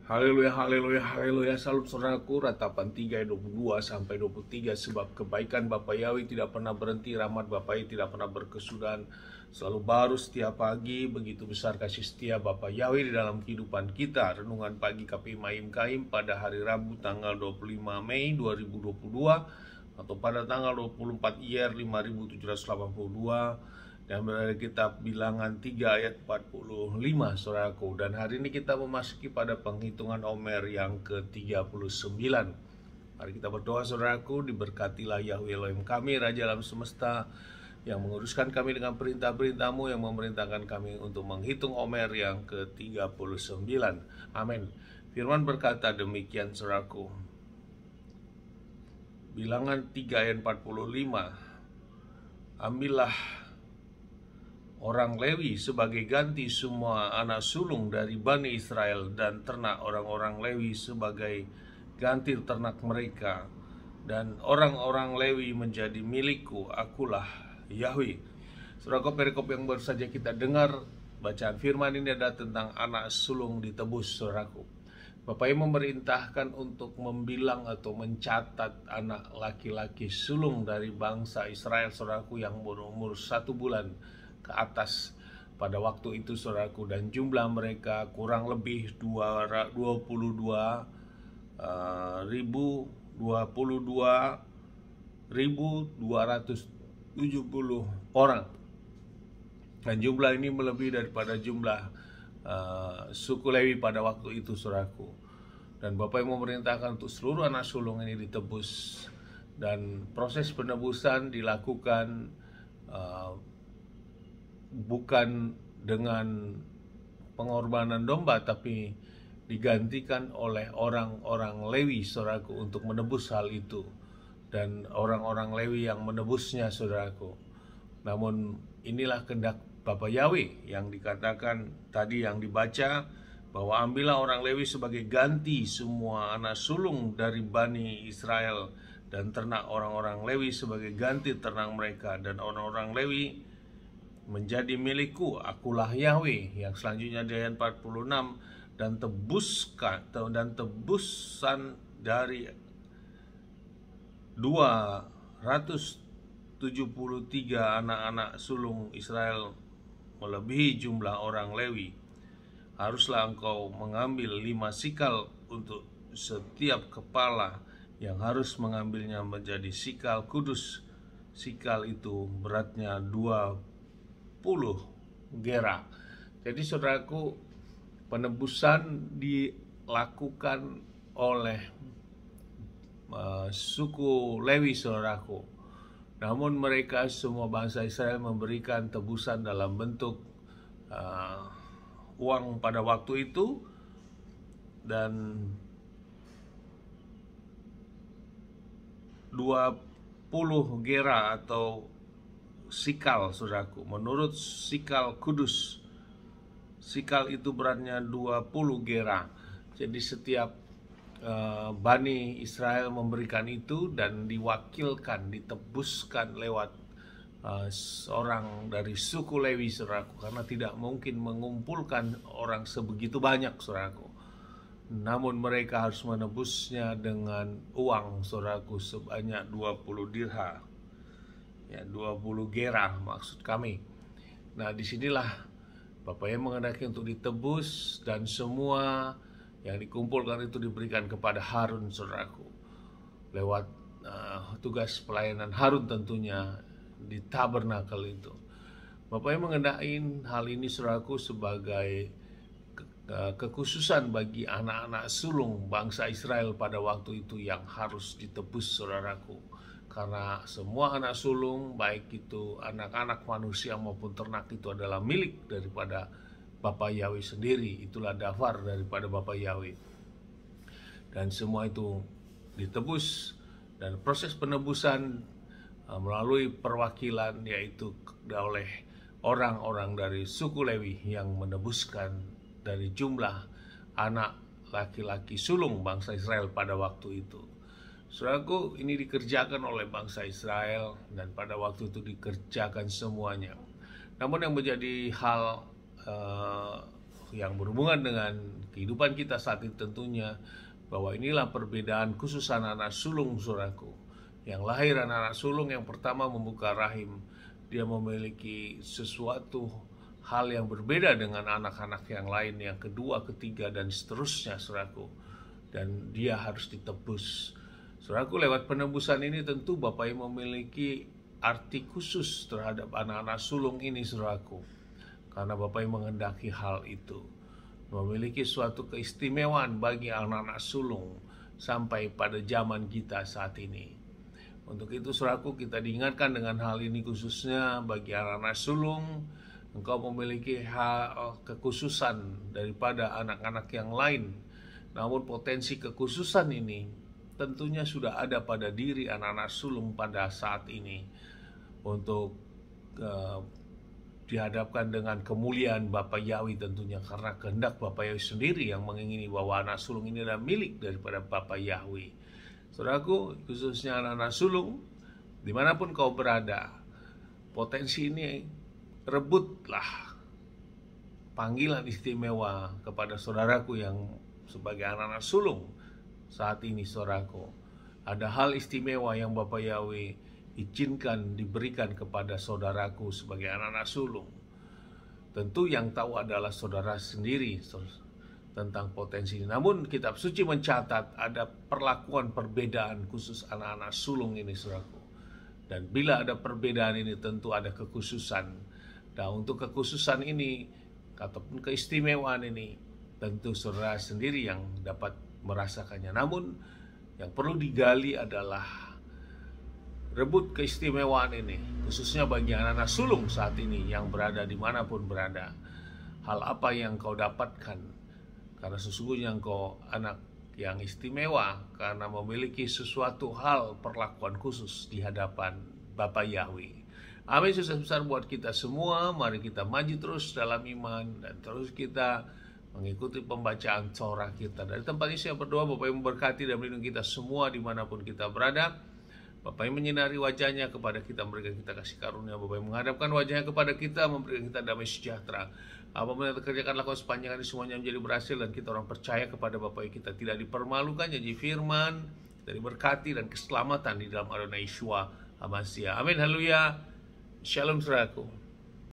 Haleluya, haleluya, haleluya. Salam saudaraku, Ratapan 3 ayat 22 sampai 23. Sebab kebaikan Bapa Yahweh tidak pernah berhenti, rahmat Bapa Yahweh tidak pernah berkesudahan, selalu baru setiap pagi. Begitu besar kasih setia Bapa Yahweh di dalam kehidupan kita. Renungan pagi KPI Maim Kaim pada hari Rabu tanggal 25 Mei 2022 atau pada tanggal 24 IR 5782. Dan berada kitab Bilangan 3 ayat 45, saudaraku. Dan hari ini kita memasuki pada penghitungan Omer yang ke-39. Mari kita berdoa, saudaraku. Diberkatilah Yahweh Elohim kami, Raja alam semesta, yang menguruskan kami dengan perintah-perintah-Mu, yang memerintahkan kami untuk menghitung Omer yang ke-39. Amin. Firman berkata demikian, saudaraku. Bilangan 3 ayat 45. Ambillah orang Lewi sebagai ganti semua anak sulung dari Bani Israel, dan ternak orang-orang Lewi sebagai ganti ternak mereka, dan orang-orang Lewi menjadi milikku, akulah Yahweh. Saudara, perikop yang baru saja kita dengar, bacaan firman ini adalah tentang anak sulung ditebus, saudaraku. Bapak Ibu memerintahkan untuk membilang atau mencatat anak laki-laki sulung dari bangsa Israel, saudaraku, yang berumur 1 bulan ke atas pada waktu itu, saudaraku, dan jumlah mereka kurang lebih 22.270 orang. Dan jumlah ini melebihi daripada jumlah suku Lewi pada waktu itu, saudaraku. Dan Bapak Ibu memerintahkan untuk seluruh anak sulung ini ditebus, dan proses penebusan dilakukan bukan dengan pengorbanan domba, tapi digantikan oleh orang-orang Lewi, saudaraku, untuk menebus hal itu. Dan orang-orang Lewi yang menebusnya, saudaraku. Namun inilah kehendak Bapa Yahweh yang dikatakan tadi, yang dibaca, bahwa ambillah orang Lewi sebagai ganti semua anak sulung dari Bani Israel, dan ternak orang-orang Lewi sebagai ganti ternak mereka, dan orang-orang Lewi menjadi milikku, akulah Yahweh. Yang selanjutnya di ayat 46, dan tebusan dari 273 anak-anak sulung Israel melebihi jumlah orang Lewi. Haruslah engkau mengambil 5 sikal untuk setiap kepala, yang harus mengambilnya menjadi sikal kudus. Sikal itu beratnya 20 gera. Jadi, saudaraku, penebusan dilakukan oleh suku Lewi, saudaraku. Namun mereka semua bangsa Israel memberikan tebusan dalam bentuk uang pada waktu itu, dan 20 gera atau sikal, saudaraku. Menurut sikal kudus, sikal itu beratnya 20 gera. Jadi setiap Bani Israel memberikan itu, dan diwakilkan, ditebuskan lewat seorang dari suku Lewi, saudaraku, karena tidak mungkin mengumpulkan orang sebegitu banyak, saudaraku. Namun mereka harus menebusnya dengan uang, saudaraku, sebanyak 20 dirham. Ya, 20 gera maksud kami. Nah, disinilah Bapak yang menghendaki untuk ditebus, dan semua yang dikumpulkan itu diberikan kepada Harun, saudaraku, lewat tugas pelayanan Harun tentunya di tabernakel itu. Bapak yang menghendaki hal ini, saudaraku, sebagai kekhususan bagi anak-anak sulung bangsa Israel pada waktu itu yang harus ditebus, saudaraku. Karena semua anak sulung, baik itu anak-anak manusia maupun ternak, itu adalah milik daripada Bapa Yahweh sendiri. Itulah daftar daripada Bapa Yahweh. Dan semua itu ditebus, dan proses penebusan melalui perwakilan, yaitu oleh orang-orang dari suku Lewi yang menebuskan dari jumlah anak laki-laki sulung bangsa Israel pada waktu itu. Saudaraku, ini dikerjakan oleh bangsa Israel, dan pada waktu itu dikerjakan semuanya. Namun yang menjadi hal yang berhubungan dengan kehidupan kita saat ini tentunya, bahwa inilah perbedaan khusus anak-anak sulung, saudaraku. Yang lahir anak-anak sulung yang pertama membuka rahim, dia memiliki sesuatu hal yang berbeda dengan anak-anak yang lain, yang kedua, ketiga, dan seterusnya, saudaraku. Dan dia harus ditebus. Saudaraku, lewat penebusan ini tentu Bapak Ibu memiliki arti khusus terhadap anak-anak sulung ini, saudaraku. Karena Bapak Ibu menghendaki hal itu. Memiliki suatu keistimewaan bagi anak-anak sulung sampai pada zaman kita saat ini. Untuk itu, saudaraku, kita diingatkan dengan hal ini khususnya bagi anak-anak sulung. Engkau memiliki hal kekhususan daripada anak-anak yang lain. Namun potensi kekhususan ini tentunya sudah ada pada diri anak-anak sulung pada saat ini. Untuk dihadapkan dengan kemuliaan Bapa Yahweh tentunya. Karena kehendak Bapa Yahweh sendiri yang mengingini bahwa anak sulung ini adalah milik daripada Bapa Yahweh. Saudaraku, khususnya anak-anak sulung, dimanapun kau berada, potensi ini rebutlah panggilan istimewa kepada saudaraku yang sebagai anak-anak sulung saat ini, saudaraku. Ada hal istimewa yang Bapa Yahweh izinkan diberikan kepada saudaraku sebagai anak-anak sulung. Tentu yang tahu adalah saudara sendiri tentang potensi ini. Namun kitab suci mencatat ada perlakuan perbedaan khusus anak-anak sulung ini, saudaraku. Dan bila ada perbedaan ini tentu ada kekhususan. Dan untuk kekhususan ini ataupun keistimewaan ini tentu saudara sendiri yang dapat merasakannya. Namun yang perlu digali adalah rebut keistimewaan ini, khususnya bagi anak-anak sulung saat ini yang berada dimanapun berada. Hal apa yang kau dapatkan? Karena sesungguhnya engkau anak yang istimewa karena memiliki sesuatu hal perlakuan khusus di hadapan Bapa Yahweh. Amin. Sukses besar buat kita semua. Mari kita maju terus dalam iman dan terus kita mengikuti pembacaan Torah kita. Dari tempat ini saya berdoa Bapak yang memberkati dan melindungi kita semua dimanapun kita berada. Bapak yang menyinari wajahnya kepada kita, memberikan kita kasih karunia. Bapak yang menghadapkan wajahnya kepada kita, memberikan kita damai sejahtera. Apapun yang kita kerjakan, lakukan sepanjang hari semuanya menjadi berhasil. Dan kita orang percaya kepada Bapak yang kita tidak dipermalukan, janji firman, dari berkati dan keselamatan di dalam Adonai Yeshua HaMashiach. Amin, haleluya. Shalom, saudaraku.